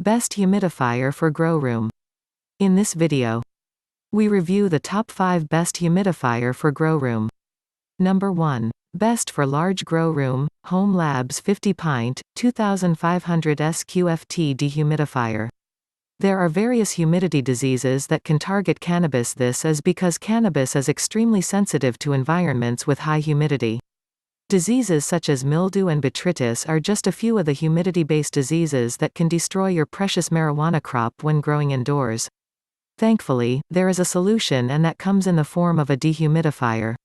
Best Humidifier for Grow Room. In this video, we review the top 5 best humidifier for grow room. Number 1. Best for large grow room, hOmeLabs 50 Pint, 2500 SQFT Dehumidifier. There are various humidity diseases that can target cannabis. This is because cannabis is extremely sensitive to environments with high humidity. Diseases such as mildew and botrytis are just a few of the humidity-based diseases that can destroy your precious marijuana crop when growing indoors. Thankfully, there is a solution, and that comes in the form of a dehumidifier.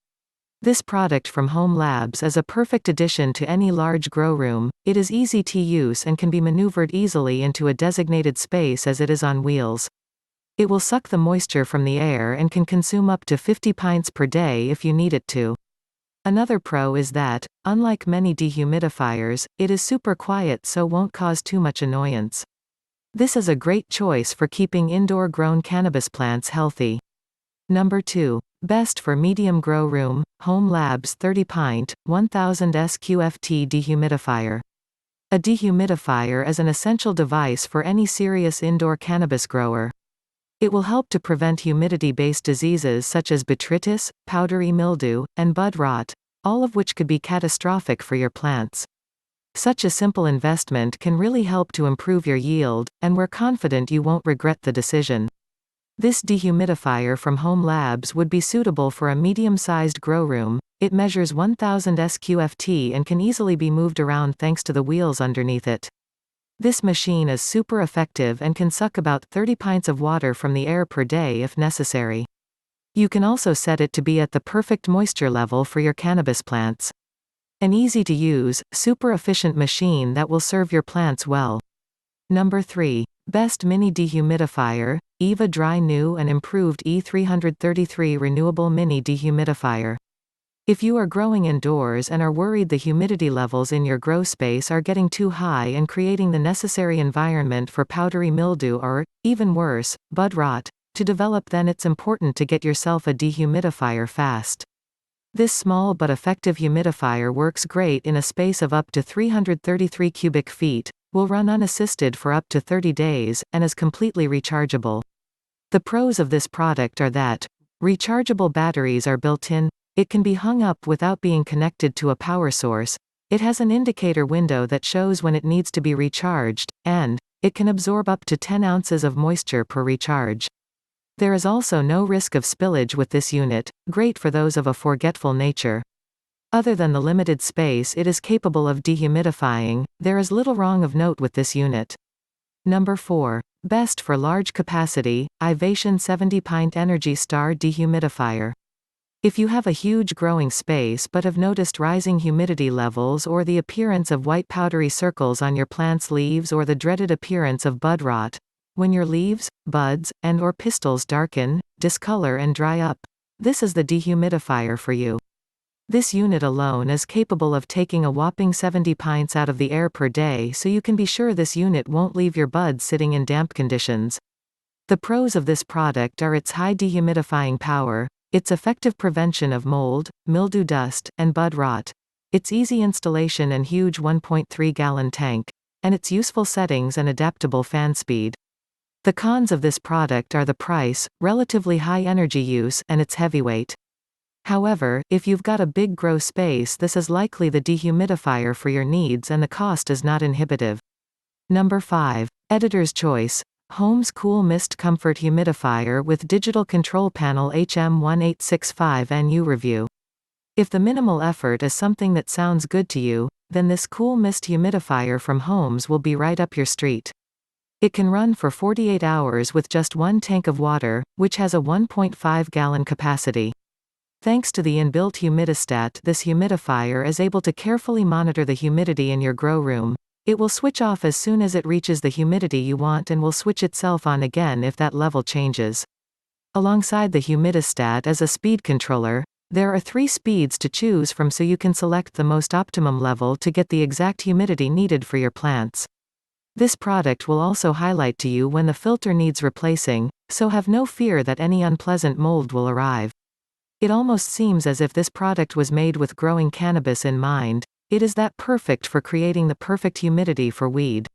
This product from hOmeLabs is a perfect addition to any large grow room. It is easy to use and can be maneuvered easily into a designated space as it is on wheels. It will suck the moisture from the air and can consume up to 50 pints per day if you need it to. Another pro is that, unlike many dehumidifiers, it is super quiet, so won't cause too much annoyance. This is a great choice for keeping indoor-grown cannabis plants healthy. Number 2. Best for medium grow room, hOmeLabs 30 Pint, 1000 SQFT Dehumidifier. A dehumidifier is an essential device for any serious indoor cannabis grower. It will help to prevent humidity-based diseases such as botrytis, powdery mildew, and bud rot, all of which could be catastrophic for your plants. Such a simple investment can really help to improve your yield, and we're confident you won't regret the decision. This dehumidifier from hOmeLabs would be suitable for a medium-sized grow room. It measures 1000 SQFT and can easily be moved around thanks to the wheels underneath it. This machine is super effective and can suck about 30 pints of water from the air per day if necessary. You can also set it to be at the perfect moisture level for your cannabis plants. An easy-to-use, super efficient machine that will serve your plants well. Number 3. Best Mini-Dehumidifier, Eva-Dry New and Improved E333 Renewable Mini-Dehumidifier. If you are growing indoors and are worried the humidity levels in your grow space are getting too high and creating the necessary environment for powdery mildew or, even worse, bud rot, to develop, then it's important to get yourself a dehumidifier fast. This small but effective humidifier works great in a space of up to 333 cubic feet, will run unassisted for up to 30 days, and is completely rechargeable. The pros of this product are that rechargeable batteries are built in. It can be hung up without being connected to a power source, it has an indicator window that shows when it needs to be recharged, and it can absorb up to 10 ounces of moisture per recharge. There is also no risk of spillage with this unit, great for those of a forgetful nature. Other than the limited space it is capable of dehumidifying, there is little wrong of note with this unit. Number 4. Best for large capacity, Ivation 70 Pint Energy Star Dehumidifier. If you have a huge growing space but have noticed rising humidity levels or the appearance of white powdery circles on your plant's leaves or the dreaded appearance of bud rot, when your leaves, buds, and/or pistils darken, discolor and dry up, this is the dehumidifier for you. This unit alone is capable of taking a whopping 70 pints out of the air per day, so you can be sure this unit won't leave your buds sitting in damp conditions. The pros of this product are its high dehumidifying power, its effective prevention of mold, mildew dust, and bud rot, its easy installation and huge 1.3-gallon tank, and its useful settings and adaptable fan speed. The cons of this product are the price, relatively high energy use, and its heavyweight. However, if you've got a big grow space, this is likely the dehumidifier for your needs, and the cost is not inhibitive. Number 5. Editor's Choice, Holmes Cool Mist Comfort Humidifier with Digital Control Panel HM1865NU Review. If the minimal effort is something that sounds good to you, then this cool mist humidifier from Holmes will be right up your street. It can run for 48 hours with just one tank of water, which has a 1.5-gallon capacity. Thanks to the inbuilt humidistat, this humidifier is able to carefully monitor the humidity in your grow room. It will switch off as soon as it reaches the humidity you want and will switch itself on again if that level changes. Alongside the humidistat as a speed controller, there are 3 speeds to choose from, so you can select the most optimum level to get the exact humidity needed for your plants. This product will also highlight to you when the filter needs replacing, so have no fear that any unpleasant mold will arrive. It almost seems as if this product was made with growing cannabis in mind. It is that perfect for creating the perfect humidity for weed.